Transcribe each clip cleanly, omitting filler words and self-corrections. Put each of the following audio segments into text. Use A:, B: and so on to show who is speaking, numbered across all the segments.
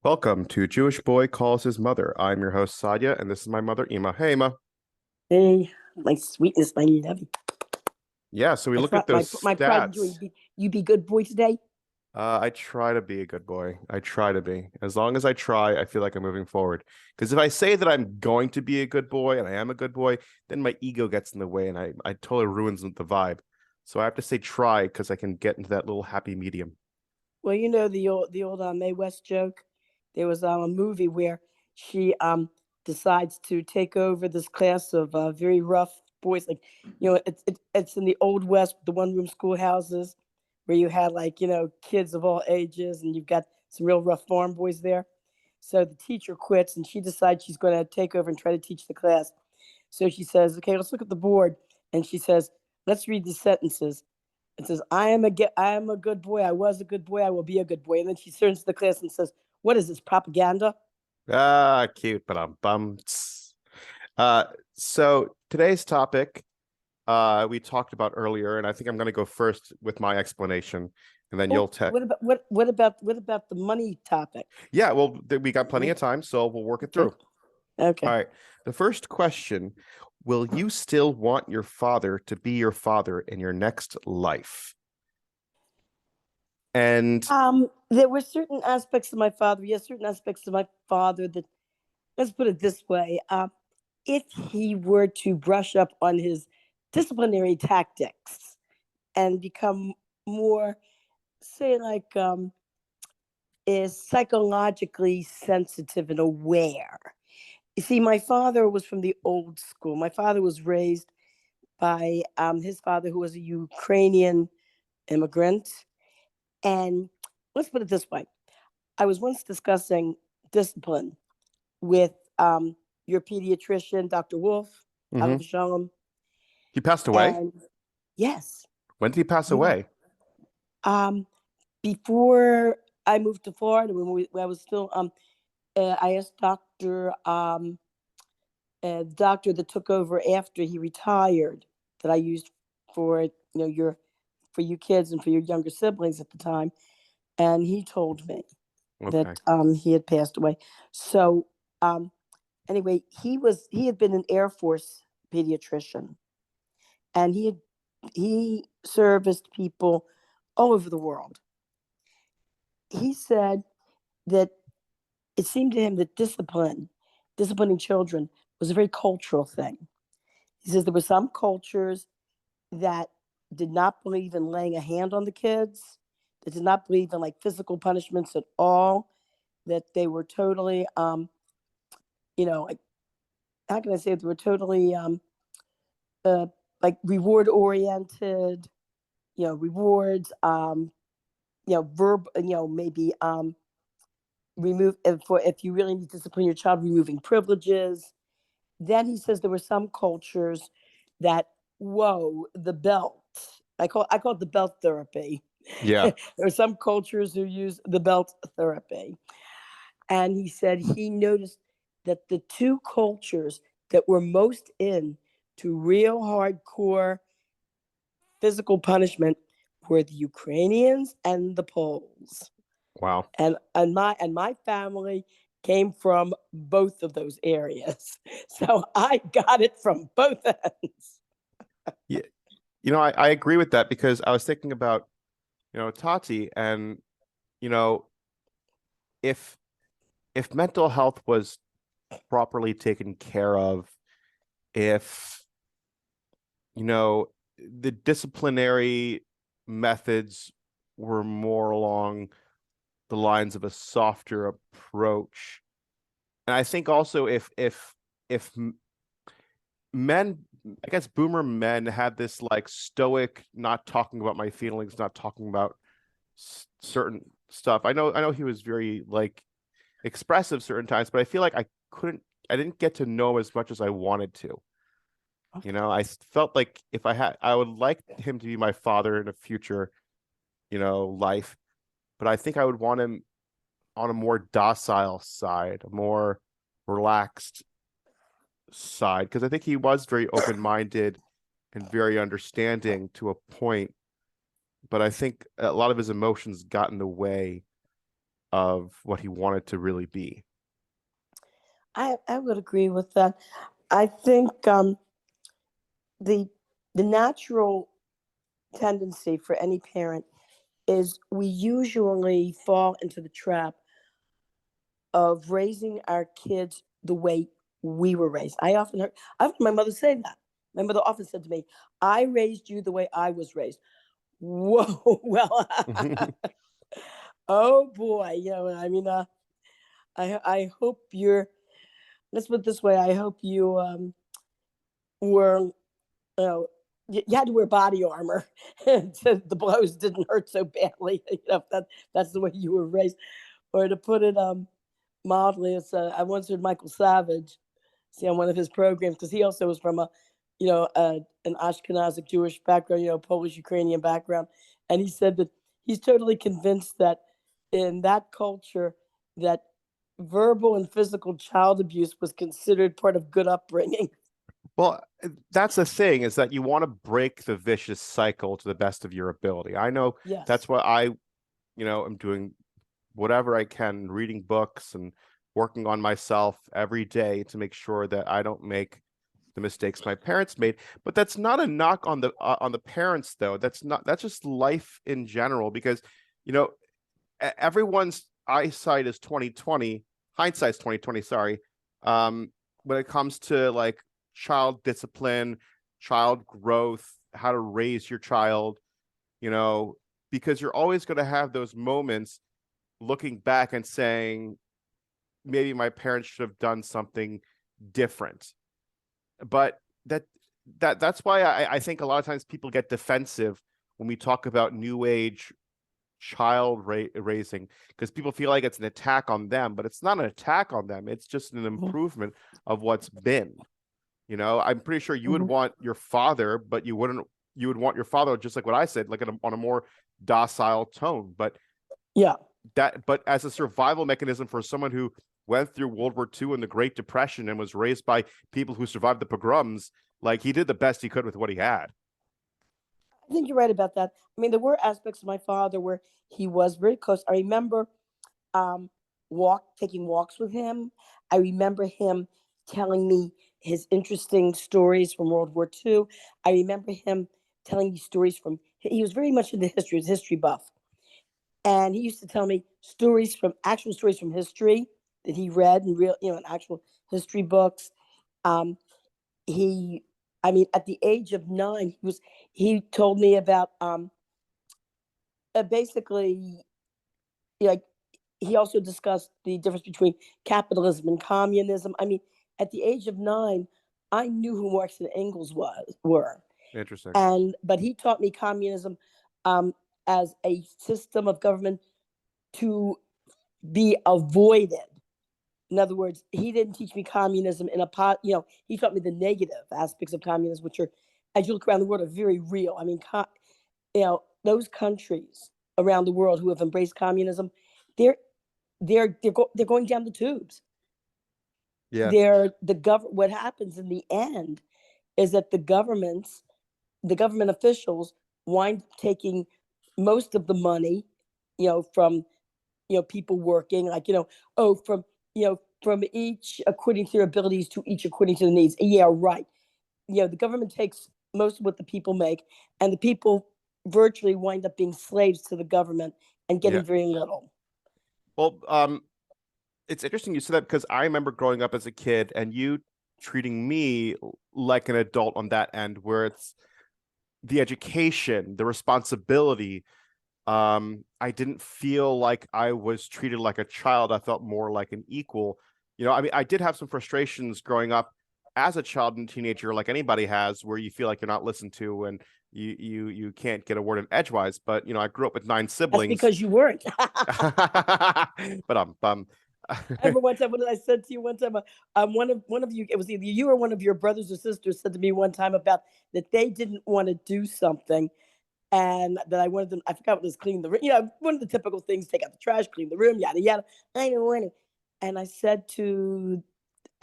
A: Welcome to Jewish Boy Calls His Mother. I'm your host, Sadia, and this is my mother, Ima. Hey, Ima.
B: Hey, my sweetness, my lovey.
A: Yeah, so we look at
B: My
A: those
B: my pride and joy.
A: stats.
B: You be good boy today.
A: I try to be a good boy. I try to be. As long as I try, I feel like I'm moving forward. Because if I say that I'm going to be a good boy and I am a good boy, then my ego gets in the way and I totally ruins the vibe. So I have to say try because I can get into that little happy medium.
B: Well, you know the old Mae West joke. There was a movie where she decides to take over this class of very rough boys. Like it's in the old West, the one room schoolhouses where you had like kids of all ages, and you've got some real rough farm boys there. So the teacher quits, and she decides she's going to take over and try to teach the class. So she says, "Okay, let's look at the board," and she says, "Let's read the sentences." It says, I am a good boy. I was a good boy. I will be a good boy." And then she turns to the class and says, "What is this, propaganda?"
A: Ah, cute, but I'm bummed. Uh, so today's topic we talked about earlier, and I think I'm going to go first with my explanation, and then you'll
B: Oh,
A: tell.
B: what about the money topic?
A: Yeah, well, we got plenty of time, so we'll work it
B: Okay.
A: through. All
B: Okay.
A: right. The first question, will you still want your father to be your father in your next life? And
B: There were certain aspects of my father, yes, certain aspects of my father that, let's put it this way, if he were to brush up on his disciplinary tactics and become more, say, like, is psychologically sensitive and aware. You see, my father was from the old school. My father was raised by his father, who was a Ukrainian immigrant. And let's put it this way, I was once discussing discipline with your pediatrician, Dr. Wolf,
A: mhm.
B: Alav Shalom.
A: He passed away.
B: And yes,
A: When did he pass
B: yeah.
A: away?
B: Um, Before I moved to Florida, when I was still, I asked the doctor that took over after he retired, that I used for your for you kids and for your younger siblings at the time, and he told me that
A: Okay.
B: he had passed away. So anyway, he had been an Air Force pediatrician, and he serviced people all over the world. He said that it seemed to him that disciplining children, was a very cultural thing. He says there were some cultures that did not believe in laying a hand on the kids, that did not believe in like physical punishments at all, that they were totally, like, how can I say it? They were totally uh, like reward oriented, rewards, maybe remove if you really need to discipline your child, removing privileges. Then he says there were some cultures that, whoa, the belt. I call it the belt therapy.
A: Yeah.
B: There are some cultures who use the belt therapy. And he said he noticed that the two cultures that were most in to real hardcore physical punishment were the Ukrainians and the Poles.
A: Wow.
B: And my family came from both of those areas. So I got it from both ends.
A: Yeah. I agree with that because I was thinking about, Tati, and, you know, if mental health was properly taken care of, if the disciplinary methods were more along the lines of a softer approach. And I think also if men, I guess boomer men had this like stoic, not talking about my feelings, not talking about certain stuff. I know he was very like expressive certain times, but I feel like I didn't get to know as much as I wanted to. I felt like if I would like him to be my father in a future, life, but I think I would want him on a more docile side, a more relaxed side, because I think he was very open-minded and very understanding to a point, but I think a lot of his emotions got in the way of what he wanted to really be.
B: I would agree with that. I think the the natural tendency for any parent is we usually fall into the trap of raising our kids the way we were raised. I've heard my mother say that. My mother often said to me, "I raised you the way I was raised." Whoa, well, oh boy, I mean, I hope you're. Let's put it this way. I hope you were, you had to wear body armor, and the blows didn't hurt so badly. That's the way you were raised. Or to put it mildly, I once heard Michael Savage see on one of his programs, because he also was from an Ashkenazic Jewish background, Polish Ukrainian background, and he said that he's totally convinced that in that culture that verbal and physical child abuse was considered part of good upbringing.
A: Well, that's the thing, is that you want to break the vicious cycle to the best of your ability. I know that's
B: Yes.
A: what I'm doing whatever I can, reading books and working on myself every day to make sure that I don't make the mistakes my parents made. But that's not a knock on the parents, though. That's just life in general, because you know everyone's eyesight is 2020, hindsight's 2020, sorry. When it comes to like child discipline, child growth, how to raise your child, you know, because you're always going to have those moments looking back and saying, maybe my parents should have done something different. But that's why I think a lot of times people get defensive when we talk about new age raising, because people feel like it's an attack on them, but it's not an attack on them. It's just an
B: Mhm.
A: improvement of what's been. I'm pretty sure you would
B: Mhm.
A: want your father, but you would want your father, just like what I said, like on a more docile tone.
B: Yeah.
A: But as a survival mechanism for someone who went through World War II and the Great Depression and was raised by people who survived the pogroms, like he did the best he could with what he had.
B: I think you're right about that. I mean, there were aspects of my father where he was very close. I remember um, taking walks with him. I remember him telling me his interesting stories from World War II. I remember him telling me stories from. He was very much into history. He was a history buff, and he used to tell me actual stories from history that he read in real, in actual history books. Um, he, I mean, at the age of 9, he told me about basically, like, he also discussed the difference between capitalism and communism. I mean, at the age of 9, I knew who Marx and Engels were,
A: Interesting.
B: but he taught me communism um, as a system of government to be avoided. In other words, he didn't teach me communism in a pot. He taught me the negative aspects of communism, which are, as you look around the world, are very real. I mean, those countries around the world who have embraced communism, they're they're going down the tubes.
A: Yeah.
B: What happens in the end is that the government officials wind up taking most of the money, from people working, like, from from each according to their abilities to each according to the needs. Yeah, right. The government takes most of what the people make, and the people virtually wind up being slaves to the government and
A: Yeah.
B: getting very little.
A: Well, it's interesting you said that, because I remember growing up as a kid and you treating me like an adult on that end, where it's the education, the responsibility. I didn't feel like I was treated like a child. I felt more like an equal. I mean, I did have some frustrations growing up as a child and teenager, like anybody has, where you feel like you're not listened to and you can't get a word in edgewise. But I grew up with 9
B: That's
A: siblings.
B: because you weren't.
A: But
B: I remember one time, what did I said to you one time? One of you, it was either you or one of your brothers or sisters, said to me one time about that they didn't want to do something, and that I wanted them. I forgot what it was, clean the room. One of the typical things: take out the trash, clean the room, yada yada. I don't want to. And I said to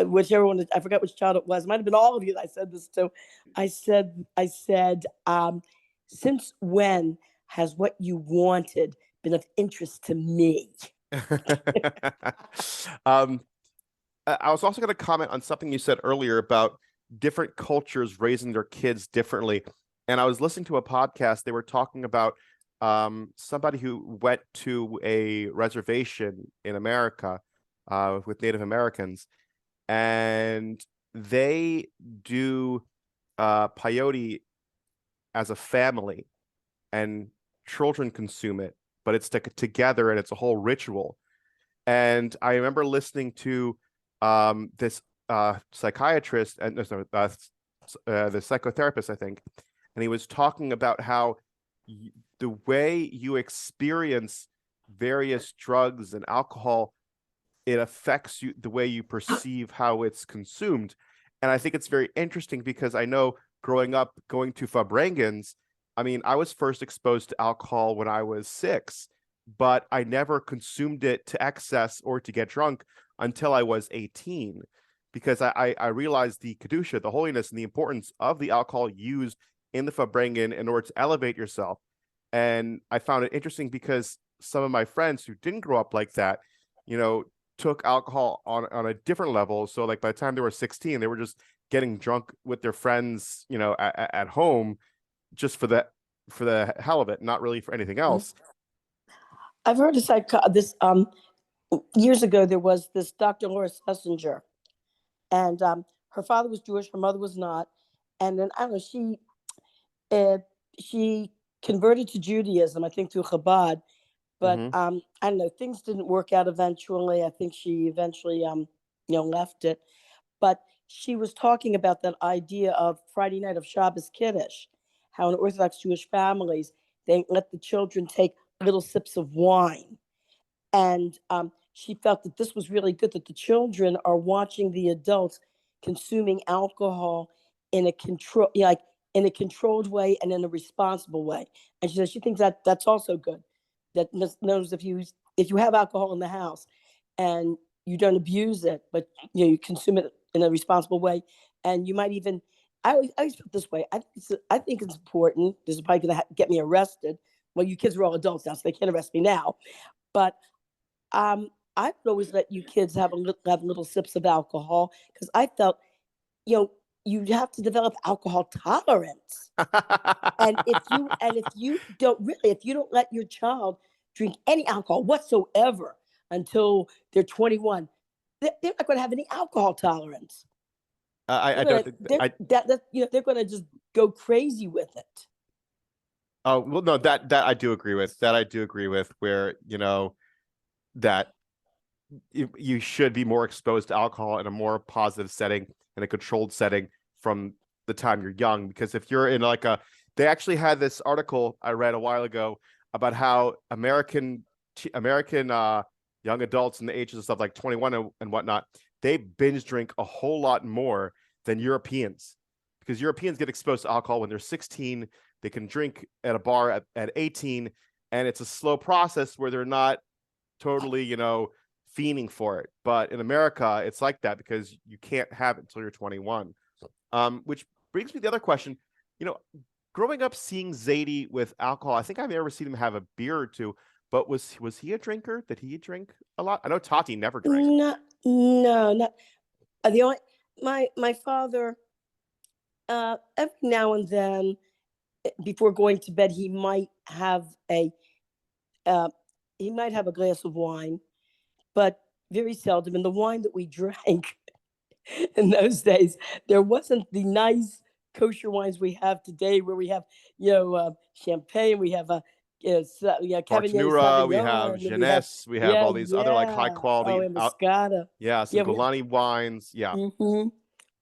B: whichever one, I forgot which child it was. It might have been all of you that I said this to. I said, since when has what you wanted been of interest to me?
A: um, I was also going to comment on something you said earlier about different cultures raising their kids differently. And I was listening to a podcast. They were talking about somebody who went to a reservation in America with Native Americans, and they do peyote as a family, and children consume it, but it's together and it's a whole ritual. And I remember listening to this psychiatrist and the psychotherapist, I think, and he was talking about how the way you experience various drugs and alcohol, it affects you, the way you perceive how it's consumed. And I think it's very interesting because I know growing up going to Fabrengens, I mean, I was first exposed to alcohol when I was 6, but I never consumed it to excess or to get drunk until I was 18, because I realized the kedusha, the holiness, and the importance of the alcohol used in the Fabrengen in order to elevate yourself. And I found it interesting because some of my friends who didn't grow up like that, took alcohol on a different level. So like by the time they were 16, they were just getting drunk with their friends, at home, just for the hell of it, not really for anything else.
B: I've heard this years ago. There was this Dr. Laura Schlesinger, and her father was Jewish, her mother was not, and then I don't know, she converted to Judaism, I think through Chabad, but I don't know, things didn't work out eventually. I think she eventually left it, but she was talking about that idea of Friday night of Shabbos Kiddush, how in Orthodox Jewish families they let the children take little sips of wine, and she felt that this was really good, that the children are watching the adults consuming alcohol in a like in a controlled way and in a responsible way. And she says she thinks that that's also good. That knows if you have alcohol in the house and you don't abuse it, but you consume it in a responsible way, and you might even. I always felt this way. I think it's important. This is probably going to get me arrested. Well, you kids are all adults now, so they can't arrest me now. But I would always let you kids have little sips of alcohol, because I felt, you have to develop alcohol tolerance. And if you don't let your child drink any alcohol whatsoever until they're 21, they're not going to have any alcohol tolerance.
A: I don't think
B: they're going to just go crazy with it.
A: Oh, well, no, that I do agree with. That I do agree with, where, that you should be more exposed to alcohol in a more positive setting, in a controlled setting from the time you're young. Because if you're in they actually had this article I read a while ago about how American young adults in the ages of stuff like 21 and whatnot, they binge drink a whole lot more than Europeans, because Europeans get exposed to alcohol when they're 16. They can drink at a bar at 18, and it's a slow process where they're not totally, fiending for it. But in America, it's like that because you can't have it until you're 21. Which brings me to the other question. Growing up seeing Zadie with alcohol, I think I've never seen him have a beer or two. But was he a drinker? Did he drink a lot? I know Tati never drank.
B: No, not the only my father. Every now and then, before going to bed, he might have a glass of wine, but very seldom. And the wine that we drank in those days, there wasn't the nice kosher wines we have today, where we have champagne, we have Cabernet
A: Bartonura, we have
B: Sauvignon,
A: Jeunesse, we have all these other high quality,
B: Moscato.
A: some Golani wines,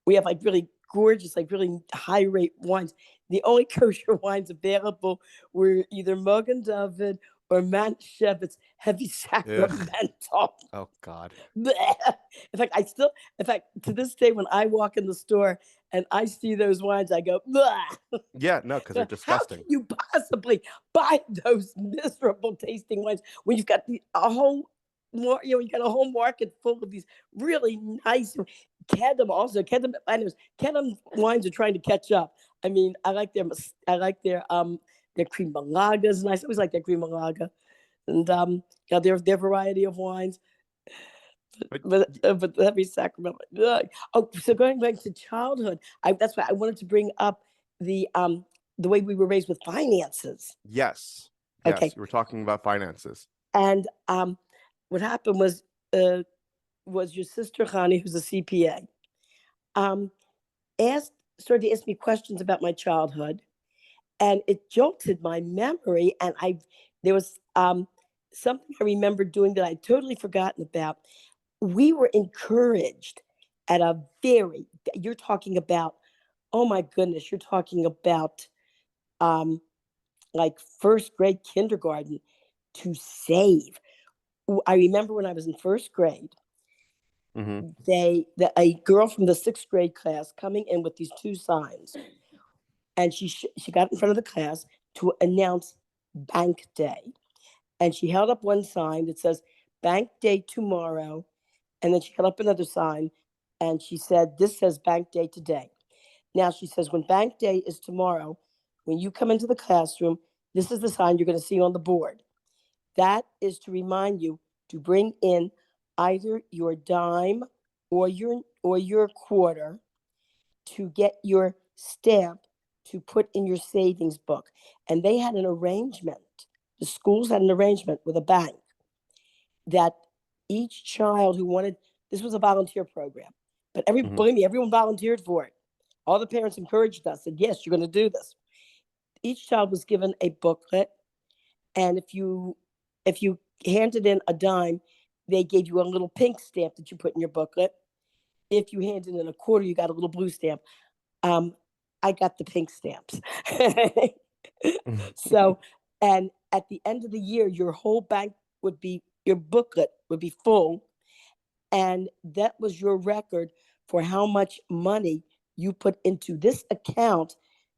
B: we have really gorgeous, really high rate wines. The only kosher wines available were either Mogen David or Manischewitz Heavy Sacramental.
A: Oh God!
B: In fact, to this day, when I walk in the store and I see those wines, I go, bleh.
A: Yeah, no, because they're disgusting.
B: How can you possibly buy those miserable tasting wines when you've got a whole market full of these really nice Kedem also. Kedem wines are trying to catch up. I mean, I like their cream malagas nice. I always like their cream malaga. and their variety of wines.
A: But
B: But let me Sacramento. Ugh. Oh, so going back to childhood, that's why I wanted to bring up the way we were raised with finances.
A: yes,
B: Okay,
A: yes, you were talking about finances.
B: and what happened was your sister Hani, who's a CPA, um, asked started to ask me questions about my childhood, and it jolted my memory. And there was something I remember doing that I'd totally forgotten about. We were encouraged at a very, you're talking about, oh my goodness, you're talking about um, like first grade kindergarten to save. I remember when I was in first grade,
A: Hmm.
B: a girl from the sixth grade class coming in with these two signs, and she got in front of the class to announce bank day, and she held up one sign that says bank day tomorrow, and then she held up another sign, and she said, this says bank day today. Now she says, when bank day is tomorrow, when you come into the classroom, this is the sign you're going to see on the board. That is to remind you to bring in either your dime or your quarter to get your stamp to put in your savings book. And they had an arrangement. The schools had an arrangement with a bank that each child who wanted, this was a volunteer program, but
A: Hmm.
B: believe me, everyone volunteered for it. All the parents encouraged us, said, yes, you're going to do this. Each child was given a booklet, and if you handed in a dime, they gave you a little pink stamp that you put in your booklet. If you handed in a quarter, you got a little blue stamp. Um, I got the pink stamps. So, and at the end of the year, your whole bank your booklet would be full, and that was your record for how much money you put into this account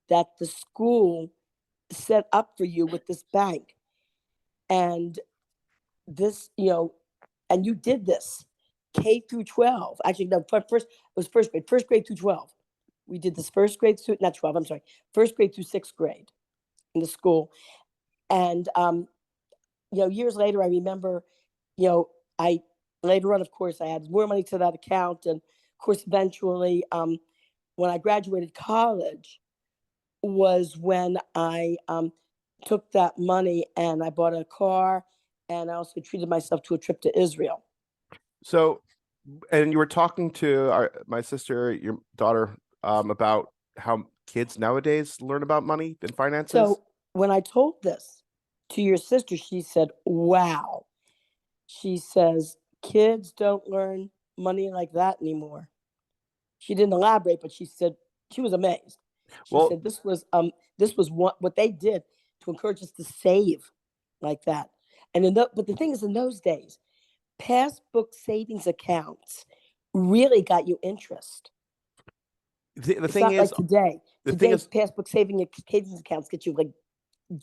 B: that the school set up for you with this bank. And this, and you did this K through 12. Actually, no, first, it was first grade through 12. We did this first grade through, not 12, I'm sorry, first grade through sixth grade in the school. And, years later, I remember, you know, I later on, of course, I added more money to that account. And of course, eventually, when I graduated college, was when I took that money and I bought a car, and I also treated myself to a trip to Israel.
A: So, and you were talking to my sister, your daughter, about how kids nowadays learn about money and finances.
B: So when I told this to your sister, she said, wow. She says, kids don't learn money like that anymore. She didn't elaborate, but she said she was amazed. She
A: Well,
B: said this was what they did to encourage us to save like that. But the thing is, in those days, passbook savings accounts really got you interest.
A: the
B: It's
A: thing
B: not
A: is,
B: like today.
A: the thing
B: Today,
A: is,
B: passbook savings accounts get you like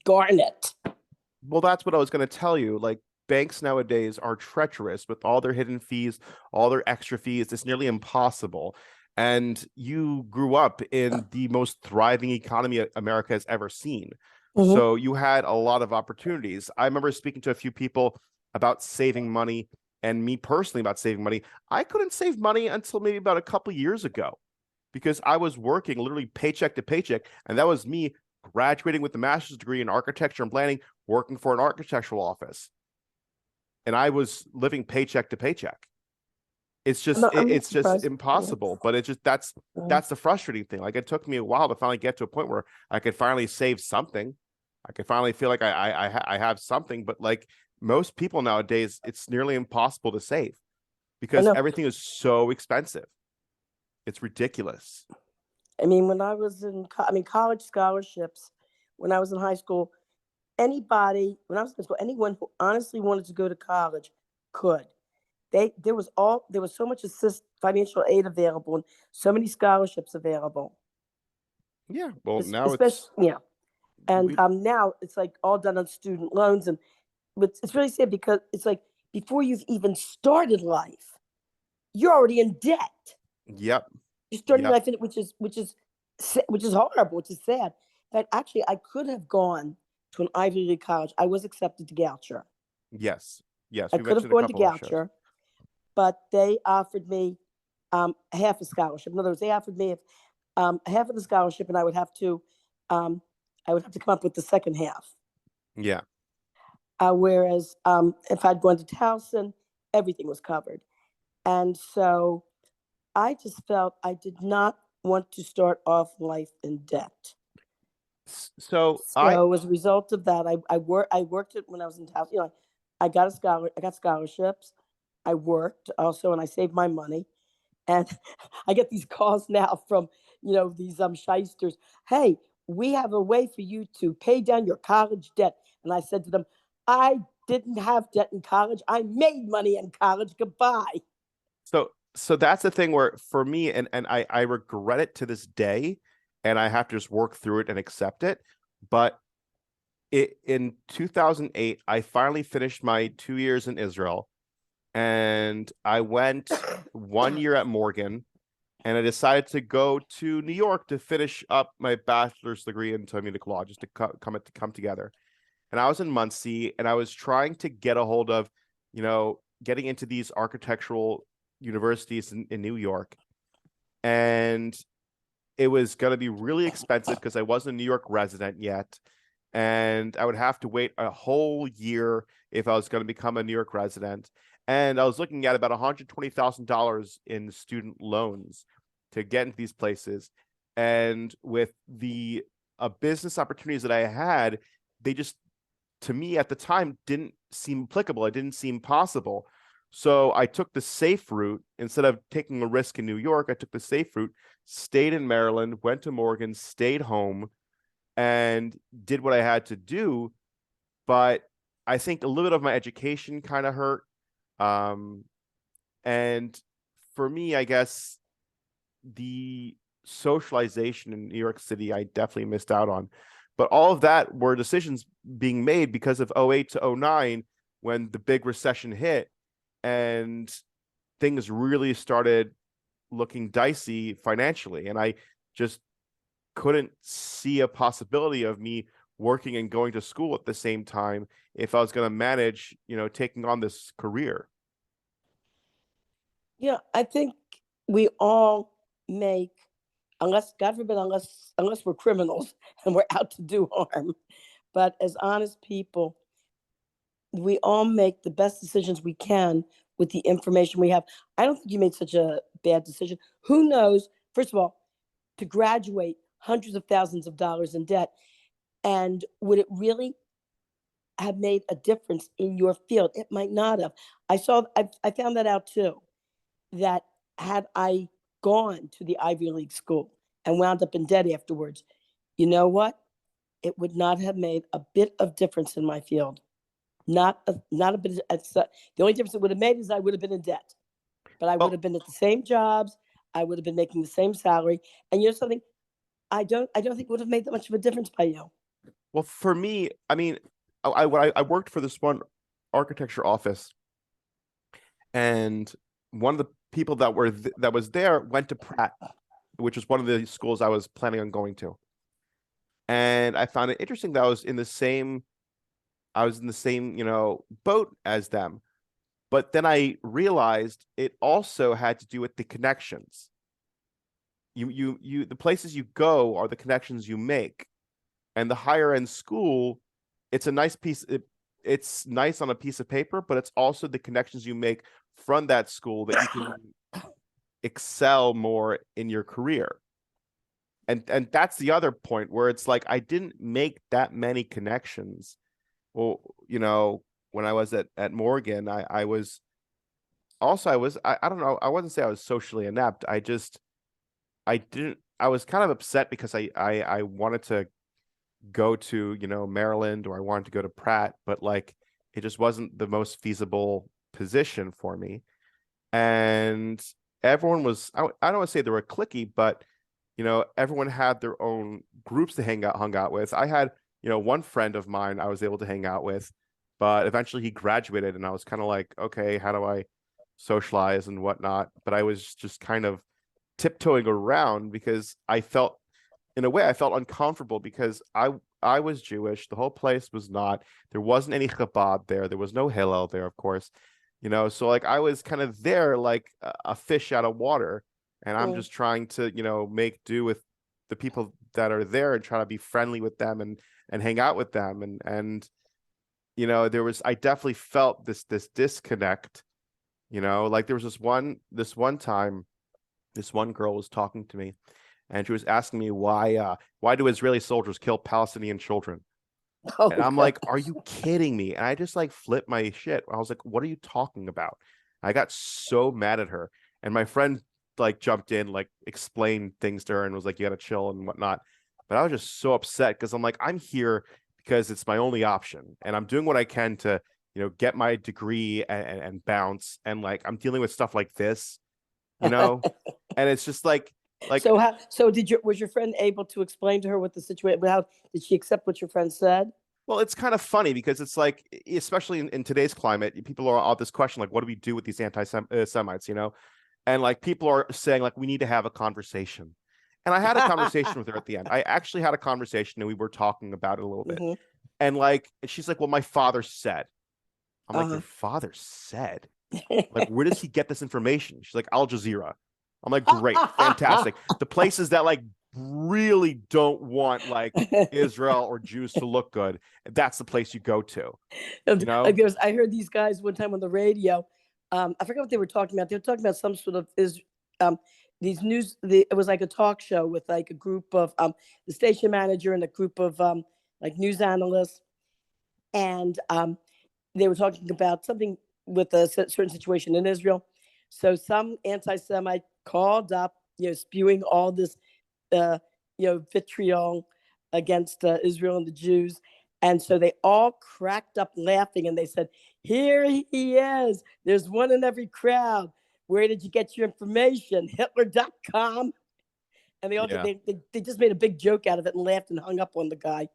B: garnet.
A: well, that's what I was going to tell you. Like, banks nowadays are treacherous with all their hidden fees, all their extra fees. It's nearly impossible. And you grew up in the most thriving economy America has ever seen.
B: Mm-hmm.
A: So you had a lot of opportunities. I remember speaking to a few people about saving money, and me personally about saving money. I couldn't save money until maybe about a couple years ago because I was working literally paycheck to paycheck. And that was me graduating with a master's degree in architecture and planning, working for an architectural office. And I was living paycheck to paycheck.
B: I'm not
A: It's just
B: surprised.
A: impossible. But it's just
B: Yeah.
A: that's the frustrating thing. Like, it took me a while to finally get to a point where I could finally save something. I could finally feel like I have something. But like most people nowadays, it's nearly impossible to save
B: I
A: because
B: know.
A: everything is so expensive. It's ridiculous.
B: I mean, when I was college scholarships, when I was in high school, when I was in school, anyone who honestly wanted to go to college could. There was so much financial aid available and so many scholarships available.
A: Yeah. Well, now
B: Especially, yeah. And
A: we
B: now it's like all done on student loans, and but it's really sad because it's like before you've even started life, you're already in debt.
A: yep.
B: You're starting
A: Yep.
B: life, which is horrible, which is sad. But actually, I could have gone to an Ivy League college. I was accepted to Goucher.
A: Yes. Yes.
B: I
A: We
B: could have
A: mentioned a
B: gone to
A: couple of shows.
B: Goucher, but they offered me half a scholarship. In other words, they offered me half of the scholarship, and um, I would have to come up with the second half.
A: Yeah.
B: Whereas if I'd gone to Towson, everything was covered. And so I just felt I did not want to start off life in debt.
A: So
B: So as a result of that, I worked it when I was in Towson. You know, I got scholarships. I worked also, and I saved my money. And I get these calls now from, these shysters. Hey, we have a way for you to pay down your college debt. And I said to them, I didn't have debt in college. I made money in college. Goodbye.
A: so that's the thing where for me, and I regret it to this day, and I have to just work through it and accept it. But in 2008, I finally finished my 2 years in Israel, and I went 1 year at Morgan, and I decided to go to New York to finish up my bachelor's degree in Talmudic law, just to come together. And I was in Muncie, and I was trying to get a hold of, getting into these architectural universities in New York, and it was going to be really expensive because I wasn't a New York resident yet, and I would have to wait a whole year if I was going to become a New York resident. And I was looking at about $120,000 in student loans to get into these places. And with the business opportunities that I had, they just, to me at the time, didn't seem applicable. It didn't seem possible. So I took the safe route. Instead of taking a risk in New York, I took the safe route, stayed in Maryland, went to Morgan, stayed home, and did what I had to do. But I think a little bit of my education kind of hurt. And for me, I guess the socialization in New York City, I definitely missed out on. But all of that were decisions being made because of 08 to 09 when the big recession hit and things really started looking dicey financially. And I just couldn't see a possibility of me working and going to school at the same time if I was going to manage, taking on this career.
B: Yeah, I think we all make, unless, God forbid, unless we're criminals and we're out to do harm. But as honest people, we all make the best decisions we can with the information we have. I don't think you made such a bad decision. Who knows? First of all, to graduate hundreds of thousands of dollars in debt, and would it really have made a difference in your field? It might not have. I found that out too. That had I gone to the Ivy League school and wound up in debt afterwards, you know what? It would not have made a bit of difference in my field. Not a bit. The only difference it would have made is I would have been in debt, but I would
A: Well,
B: have been at the same jobs. I would have been making the same salary. And you know something? I don't think it would have made that much of a difference by you.
A: well, for me, I mean, I worked for this one architecture office, and one of the people that was there went to Pratt, which was one of the schools I was planning on going to. And I found it interesting that I was in the same, boat as them. But then I realized it also had to do with the connections. The places you go are the connections you make. And the higher end school, it's a nice it's nice on a piece of paper, but it's also the connections you make from that school that you can excel more in your career. And that's the other point where it's like I didn't make that many connections. Well, when I was at Morgan, I was also I don't know, I wouldn't say I was socially inept. I didn't I was kind of upset because I wanted to go to, Maryland, or I wanted to go to Pratt, but like it just wasn't the most feasible position for me. And everyone was, I don't want to say they were cliquey, but everyone had their own groups to hung out with. I had, one friend of mine I was able to hang out with, but eventually he graduated and I was kind of like, okay, how do I socialize and whatnot? But I was just kind of tiptoeing around because I felt, in a way, I felt uncomfortable because I was Jewish. The whole place was not. There wasn't any Chabad there. There was no Hillel there, of course. So like I was kind of there like a fish out of water, and I'm
B: Mm.
A: just trying to, make do with the people that are there and try to be friendly with them and hang out with them. I definitely felt this disconnect, like there was this one time this one girl was talking to me, and she was asking me why do Israeli soldiers kill Palestinian children? And
B: Oh
A: I'm
B: God.
A: like, are you kidding me? And I just like flipped my shit. I was like, what are you talking about? I got so mad at her. And my friend like jumped in, like explained things to her and was like, you gotta chill and whatnot. But I was just so upset because I'm like, I'm here because it's my only option. And I'm doing what I can to, get my degree and bounce. And like I'm dealing with stuff like this, you know? And it's just like
B: So was your friend able to explain to her what the situation? How did she accept what your friend said?
A: well, it's kind of funny because it's like, especially in today's climate, people are all this question, like, what do we do with these anti-Semites, And like people are saying, like, we need to have a conversation. And I had a conversation with her at the end. I actually had a conversation and we were talking about it a little bit.
B: Hmm.
A: And like, she's like, well, my father said. I'm like, your
B: Uh-huh.
A: father said? Like, where does he get this information? She's like, Al Jazeera. I'm like, great, fantastic. The places that like really don't want like Israel or Jews to look good, that's the place you go to, you
B: Like
A: know?
B: I heard these guys one time on the radio. I forgot what they were talking about. They were talking about some sort of um, these it was like a talk show with like a group of the station manager and a group of like news analysts, and they were talking about something with a certain situation in Israel. So some anti-Semite called up, spewing all this, uh, vitriol against Israel and the Jews. And so they all cracked up laughing and they said, here he is. There's one in every crowd. Where did you get your information? Hitler.com. And
A: Yeah.
B: they just made a big joke out of it and laughed and hung up on the guy.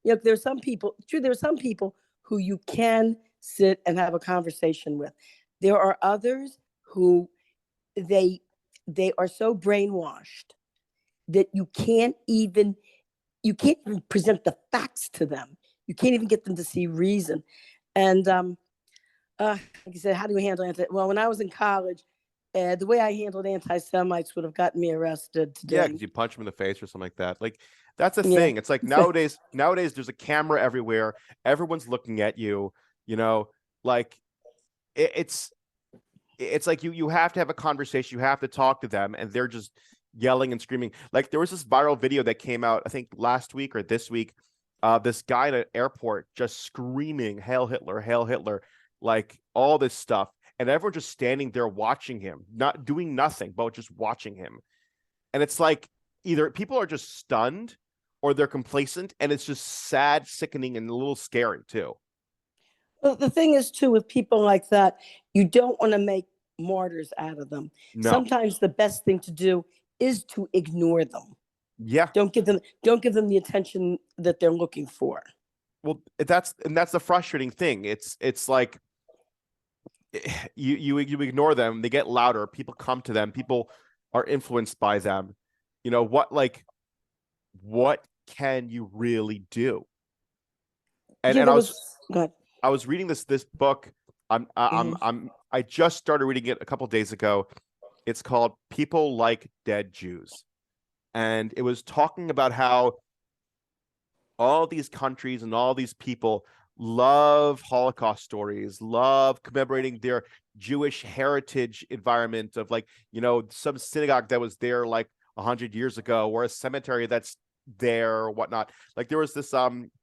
B: There's some people, true, there are some people who you can sit and have a conversation with. There are others who they they are so brainwashed that you can't even present the facts to them. You can't even get them to see reason. And like you said, how do we handle well, when I was in college, the way I handled anti-Semites would have gotten me arrested
A: Yeah,
B: today.
A: because you punch them in the face or something like that. Like that's a
B: Yeah.
A: thing. It's like nowadays there's a camera everywhere. Everyone's looking at you, like it's like you have to have a conversation, you have to talk to them, and they're just yelling and screaming. Like there was this viral video that came out, I think last week or this week, this guy at an airport just screaming, Hail Hitler, like all this stuff. And everyone just standing there watching him, not doing nothing, but just watching him. And it's like either people are just stunned or they're complacent, and it's just sad, sickening, and a little scary too.
B: Well, the thing is, too, with people like that, you don't want to make martyrs out of them.
A: No.
B: Sometimes the best thing to do is to ignore them.
A: Yeah.
B: Don't give them the attention that they're looking for.
A: Well, that's the frustrating thing. It's like you ignore them, they get louder, people come to them, people are influenced by them. What can you really do? And
B: Yeah,
A: and
B: there was. Good.
A: I was reading this book. I just started reading it a couple days ago. It's called People Like Dead Jews. And it was talking about how all these countries and all these people love Holocaust stories, love commemorating their Jewish heritage environment of like, some synagogue that was there like 100 years ago, or a cemetery that's there or whatnot. Like there was this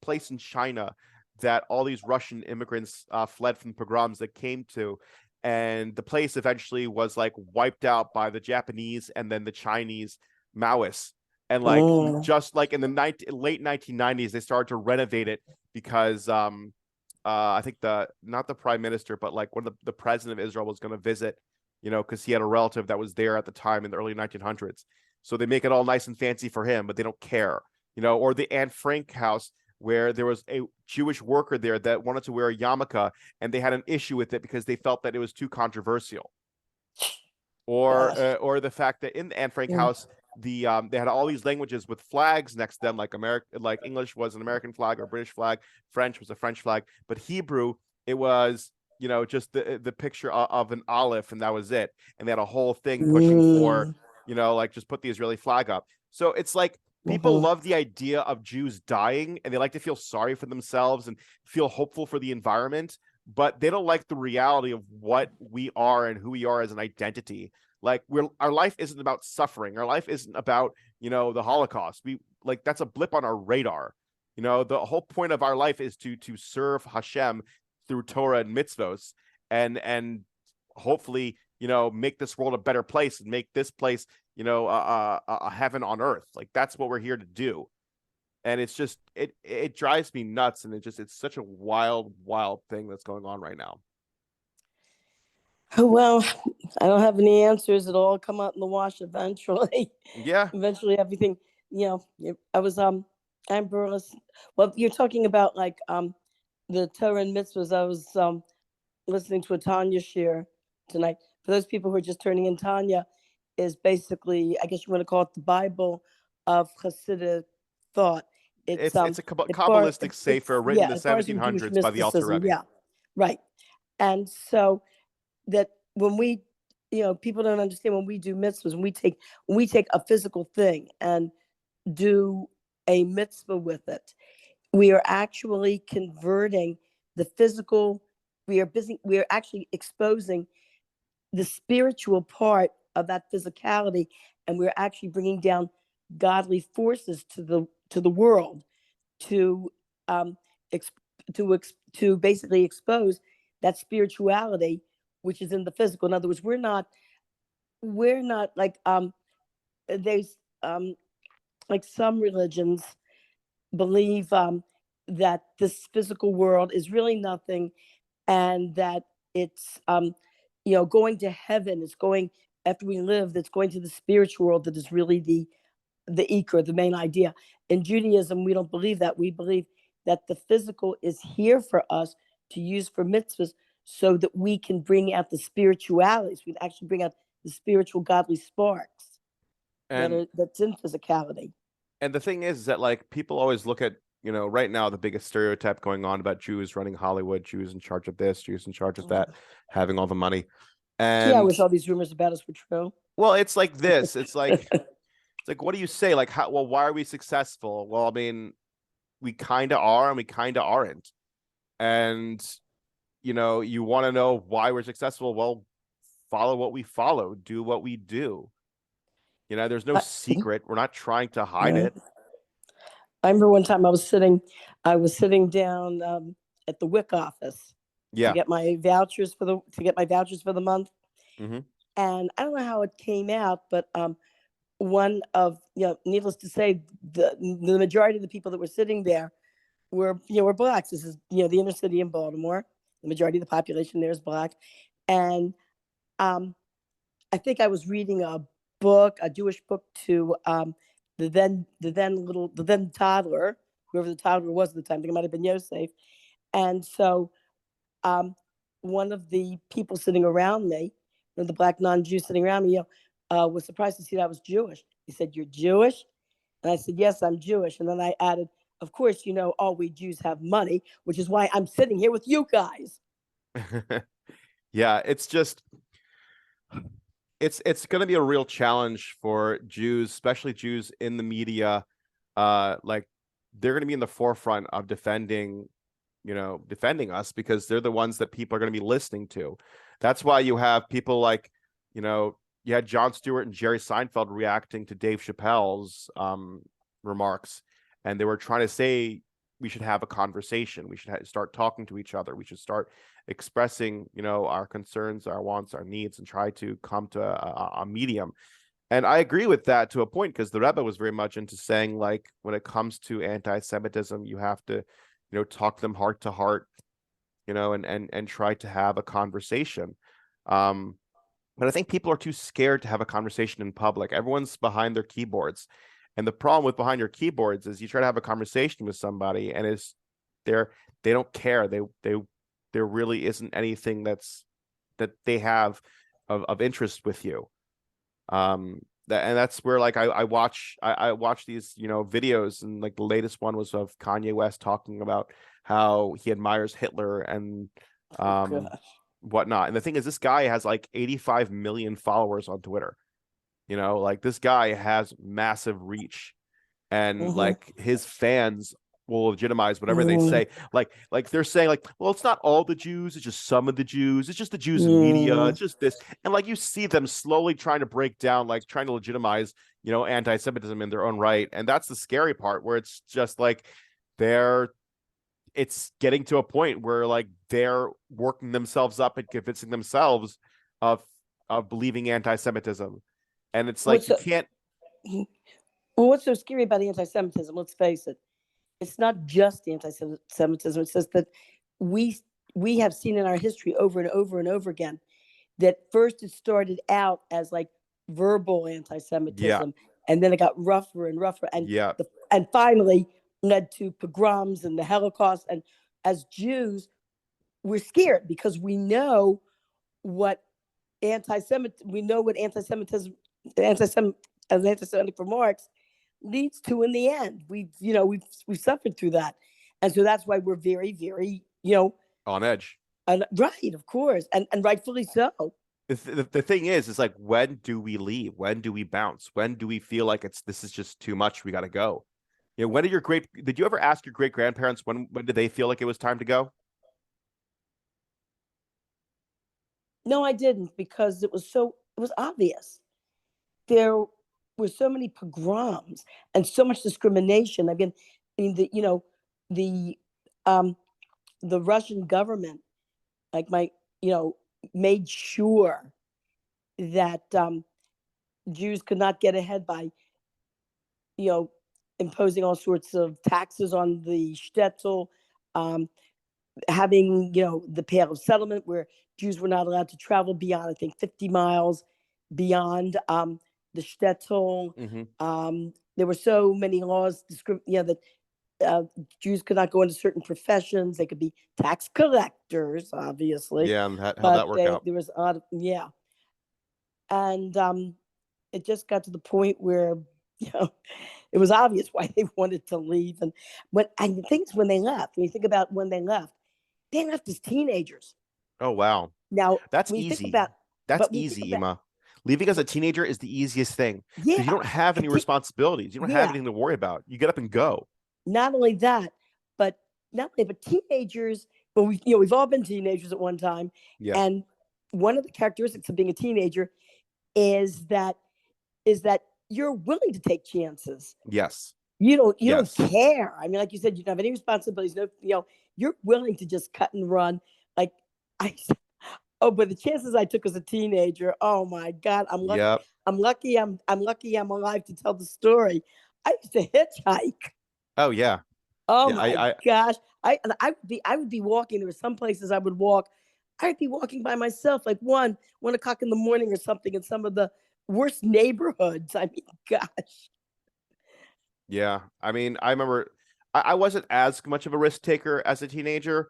A: place in China that all these Russian immigrants fled from pogroms that came to. And the place eventually was like wiped out by the Japanese and then the Chinese Maoists. And like
B: Mm.
A: just like in the late 1990s, they started to renovate it because I think not the prime minister, but like when the president of Israel was going to visit, because he had a relative that was there at the time in the early 1900s. So they make it all nice and fancy for him, but they don't care, or the Anne Frank house where there was a Jewish worker there that wanted to wear a yarmulke and they had an issue with it because they felt that it was too controversial. Or
B: Gosh.
A: or the fact that in the Anne Frank
B: Mm.
A: house, they had all these languages with flags next to them, like like English was an American flag or British flag, French was a French flag, but Hebrew, it was, just the picture of an olive, and that was it. And they had a whole thing pushing for,
B: Mm,
A: like just put the Israeli flag up. So it's like people
B: mhm.
A: love the idea of Jews dying, and they like to feel sorry for themselves and feel hopeful for the environment, but they don't like the reality of what we are and who we are as an identity. Like our life isn't about suffering. Our life isn't about, the Holocaust. We like that's a blip on our radar. The whole point of our life is to serve Hashem through Torah and mitzvos, and hopefully, make this world a better place and make this place, a heaven on earth. Like that's what we're here to do. And it's just it drives me nuts, and it's such a wild thing that's going on right now.
B: Well, I don't have any answers. It'll all come out in the wash eventually.
A: Yeah.
B: Eventually, everything. I was I'm Burles. Well, you're talking about like the Torah and mitzvahs. I was listening to a Tanya share tonight. For those people who are just turning in, Tanya is basically, I guess you want to call it the Bible of Hasidic thought. It's
A: It's a
B: it bar,
A: Kabbalistic
B: it's
A: sefer written in
B: yeah,
A: the
B: it bars in Jewish
A: 1700s by the Alter
B: mysticism.
A: Rebbe.
B: Yeah, right. And so that when we, people don't understand when we do mitzvahs, when we take a physical thing and do a mitzvah with it, we are actually converting the physical. We are actually exposing the spiritual part of that physicality, and we're actually bringing down godly forces to the world to um ex, to basically expose that spirituality which is in the physical. In other words, we're not like there's like some religions believe that this physical world is really nothing, and that it's going to heaven is going after we live, that's going to the spiritual world, that is really the ikr, the main idea. In Judaism, we don't believe that. We believe that the physical is here for us to use for mitzvahs, so that we can bring out the spiritualities. We can actually bring out the spiritual godly sparks
A: And
B: that's in physicality.
A: the thing is that like people always look at, right now the biggest stereotype going on about Jews running Hollywood, Jews in charge of this, Jews in charge of that, having all the money.
B: Gee, I wish
A: And
B: all these rumors about us were true.
A: well, it's like this. It's like what do you say? Like why are we successful? Well, I mean, we kind of are and we kind of aren't. And you want to know why we're successful? Well, follow what we follow, do what we do. There's no
B: I,
A: secret. We're not trying to hide
B: right.
A: it.
B: I remember one time I was sitting down at the WIC office to
A: Yeah.
B: get my vouchers for the month.
A: Hmm.
B: And I don't know how it came out, but one of, needless to say, the majority of the people that were sitting there were blacks. This is, the inner city in Baltimore. The majority of the population there is black. And um, I think I was reading a Jewish book, to the then toddler, whoever the toddler was at the time. I think it might have been Yosef. And so um, one of the people sitting around me, one of the black non-Jews sitting around me, was surprised to see that I was Jewish. He said, "You're Jewish?" And I said, "Yes, I'm Jewish." And then I added, "Of course, all we Jews have money, which is why I'm sitting here with you guys."
A: Yeah, it's going to be a real challenge for Jews, especially Jews in the media. Like they're going to be in the forefront of defending us, because they're the ones that people are going to be listening to. That's why you have people like, you had Jon Stewart and Jerry Seinfeld reacting to Dave Chappelle's remarks, and they were trying to say we should have a conversation. We should start talking to each other. We should start expressing, our concerns, our wants, our needs, and try to come to a medium. And I agree with that to a point, because the Rebbe was very much into saying, like, when it comes to anti-Semitism, you have to, talk to them heart to heart, and try to have a conversation. But I think people are too scared to have a conversation in public. Everyone's behind their keyboards. And the problem with behind your keyboards is you try to have a conversation with somebody, and they don't care. There really isn't anything that they have of interest with you. and that's where like I watch these, you know, videos, and like the latest one was of Kanye West talking about how he admires Hitler and
B: Oh
A: um
B: gosh.
A: whatnot. And the thing is, this guy has like 85 million followers on Twitter. You know, like this guy has massive reach, and
B: Hmm.
A: like his fans will legitimize whatever they say. Like they're saying like, well, it's not all the Jews, it's just some of the Jews, it's just the Jews in media,
B: Mm.
A: it's just this. And like you see them slowly trying to break down, like trying to legitimize, you know, anti-Semitism in their own right. And that's the scary part, where it's just like they're it's getting to a point where like they're working themselves up and convincing themselves of believing anti-Semitism. And it's like
B: What's
A: you
B: so,
A: can't.
B: well, what's so scary about anti-Semitism? Let's face it. It's not just anti-Semitism. It's just that we we have seen in our history over and over and over again that first it started out as like verbal
A: Yeah,
B: anti-Semitism, and then it got rougher and rougher,
A: yeah,
B: and finally led to pogroms and the Holocaust. And as Jews, we're scared because we know what anti-Semitism, anti-Semitic remarks leads to in the end. We've suffered through that, and so that's why we're very, very,
A: on edge.
B: right, of course, and rightfully so.
A: The thing is like, when do we leave? When do we bounce? When do we feel like this is just too much? We got to go. You know, did you ever ask your great grandparents when did they feel like it was time to go?
B: No, I didn't, because it was obvious. There were so many pogroms and so much discrimination. The um, the Russian government, like you know, made sure that Jews could not get ahead by, you know, imposing all sorts of taxes on the shtetl, um, having, the Pale of Settlement, where Jews were not allowed to travel beyond, I think, 50 miles beyond the shtetl.
A: Mm-hmm.
B: There were so many laws, that Jews could not go into certain professions. They could be tax collectors, obviously,
A: Yeah, and how'd
B: but
A: that work out?
B: there was yeah, and it just got to the point where, you know it was obvious why they wanted to leave. And the things, when they left, when you think about when they left as teenagers.
A: Oh wow,
B: Now,
A: that's
B: when you think
A: easy.
B: about,
A: That's
B: but when you think
A: easy,
B: about,
A: Ema. Leaving as a teenager is the easiest thing because you
B: yeah,
A: don't have any responsibilities. You don't have
B: yeah,
A: anything to worry about. You get up and go.
B: not only that, but not only, but teenagers. Well, we've all been teenagers at one time,
A: Yeah.
B: and one of the characteristics of being a teenager is that is that you're willing to take chances.
A: Yes.
B: You don't
A: Yes.
B: care. I mean, like you said, you don't have any responsibilities. No, you're willing to just cut and run. Like I, oh, but the chances I took as a teenager, oh my God, I'm lucky.
A: Yep.
B: I'm lucky I'm alive to tell the story. I used to hitchhike.
A: Oh yeah.
B: Oh
A: Yeah.
B: my gosh. I would be walking. There were some places I would walk. I'd be walking by myself, like 1 o'clock in the morning or something, in some of the worst neighborhoods. I mean, gosh.
A: Yeah. I mean, I remember I wasn't as much of a risk taker as a teenager.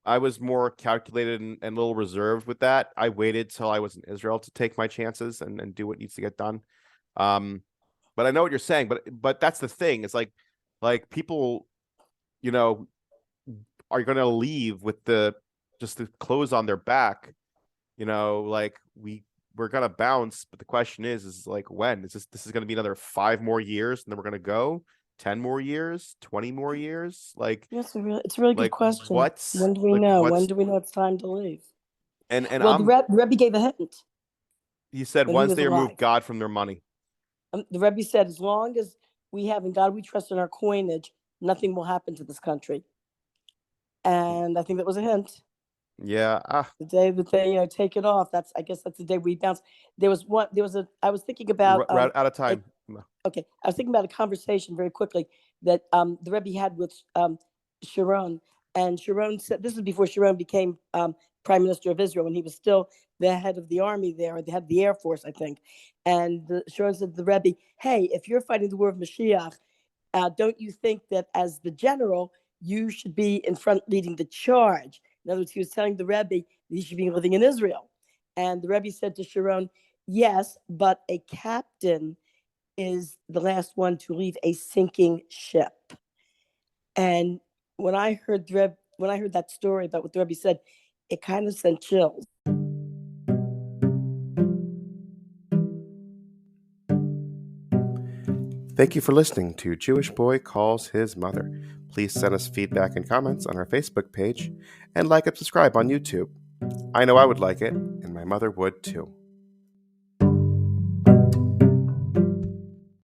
A: I was more calculated and a little reserved with that. I waited till I was in Israel to take my chances and do what needs to get done. Um, but I know what you're saying. But that's the thing. It's like people, you know, are going to leave with just the clothes on their back. You know, like we're gonna bounce, but the question is like, when is this is going to be another 5 more years, and then we're going to go 10 more years, 20 more years?
B: It's a really good
A: Like
B: question.
A: what's like
B: When
A: what's
B: do we know it's time to leave?
A: and
B: Well,
A: I'm
B: The Rebbe gave a hint
A: he said
B: when he
A: once
B: was
A: they remove
B: alive.
A: God from their money.
B: The Rebbe said, as long as we have in God we trust in our coinage, nothing will happen to this country. And I think that was a hint.
A: Yeah.
B: The day that they, take it off, I guess that's the day we bounce. I was thinking about,
A: We're out of
B: like,
A: time.
B: okay, I was thinking about a conversation very quickly that the Rebbe had with Sharon. And Sharon said, this is before Sharon became prime minister of Israel, when he was still the head of the army there, or the head of the Air Force, I think. And Sharon said to the Rebbe, hey, if you're fighting the war of Mashiach, don't you think that as the general, you should be in front leading the charge? In other words, he was telling the Rebbe that he should be living in Israel. And the Rebbe said to Sharon, Yes, but a captain is the last one to leave a sinking ship. And when I heard that story about what the Rebbe said, it kind of sent chills.
A: Thank you for listening to Jewish Boy Calls His Mother. Please send us feedback and comments on our Facebook page and like and subscribe on YouTube. I know I would like it, and my mother would too.